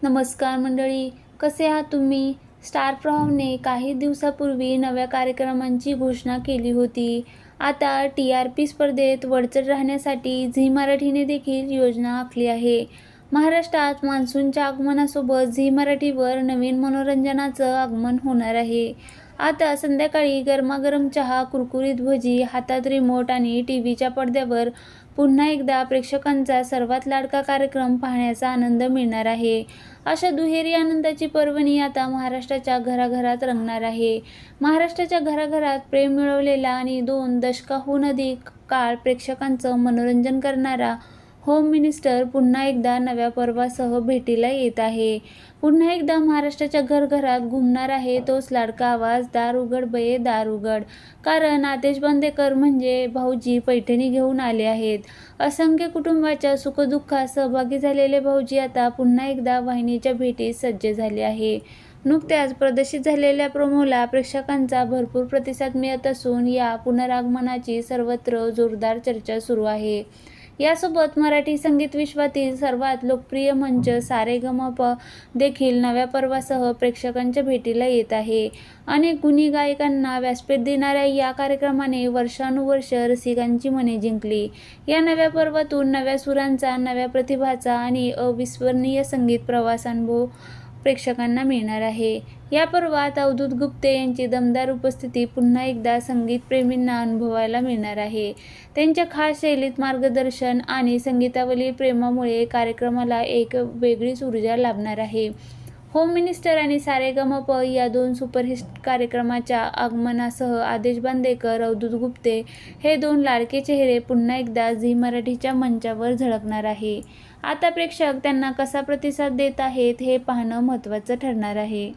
नमस्कार मंडळी, कसे आहात तुम्ही? स्टार प्रवाहने काही दिवसापूर्वी नव्या कार्यक्रमांची घोषणा केली होती. आता टी-आर-पी स्पर्धेत वरचढ राहण्यासाठी झी मराठीने देखील योजना आखली आहे. महाराष्ट्रात मान्सूनच्या आगमनासोबत झी मराठीवर नवीन मनोरंजनाचं आगमन होणार आहे. आता संध्याकाळी गरमागरम चहा, कुरकुरीत भजी, हातात रिमोट आणि टीव्हीच्या पडद्यावर पुन्हा एकदा प्रेक्षकांचा सर्वात लाडका कार्यक्रम पाहण्याचा आनंद मिळणार आहे. अशा दुहेरी आनंदाची पर्वणी आता महाराष्ट्राच्या घराघरात रंगणार आहे. महाराष्ट्राच्या घराघरात प्रेम मिळवलेला आणि 2 दशकाहून अधिक काळ प्रेक्षकांचं मनोरंजन करणारा होम मिनिस्टर पुन्हा एकदा नव्या पर्वासह भेटीला येत आहे. पुन्हा एकदा महाराष्ट्राच्या घरघरात घुमणार आहे तोच लाडका आवाज, दार उघड बये दार उघड. कारण आदेश बांदेकर म्हणजे भाऊजी पैठणी घेऊन आले आहेत. असंख्य कुटुंबाच्या सुखदुःखात सहभागी झालेले भाऊजी आता पुन्हा एकदा वाहिनीच्या भेटीस सज्ज झाले आहे. नुकत्याच प्रदर्शित झालेल्या प्रोमोला प्रेक्षकांचा भरपूर प्रतिसाद मिळत असून या पुनरागमनाची सर्वत्र जोरदार चर्चा सुरू आहे. यासोबत मराठी संगीत विश्वातील सर्वात लोकप्रिय मंच सारेगमप देखील नव्या पर्वासह प्रेक्षकांच्या भेटीला येत आहे. अनेक गुणी गायकांना व्यासपीठ देणाऱ्या या कार्यक्रमाने वर्षानुवर्ष रसिकांची मने जिंकली. या नव्या पर्वातून नव्या सुरांचा, नव्या प्रतिभाचा आणि अविस्मरणीय संगीत प्रवासानुभव प्रेक्षकांना मिळणार आहे. या पर्वात अवधूत गुप्ते यांची दमदार उपस्थिती पुन्हा एकदा संगीतप्रेमींना अनुभवायला मिळणार आहे. त्यांच्या खास शैलीत मार्गदर्शन आणि संगीतावरील प्रेमामुळे कार्यक्रमाला एक वेगळीच ऊर्जा लाभणार आहे. होम मिनिस्टर आणि सारेगमप या 2 सुपरहिट कार्यक्रमाच्या आगमनासह आदेश बांदेकर, अवधूत गुप्ते हे 2 लाडके चेहरे पुन्हा एकदा झी मराठीच्या मंचावर झळकणार आहे. आता प्रेक्षक त्यांना कसा प्रतिसाद देत आहेत हे पाहणं महत्त्वाचं ठरणार आहे.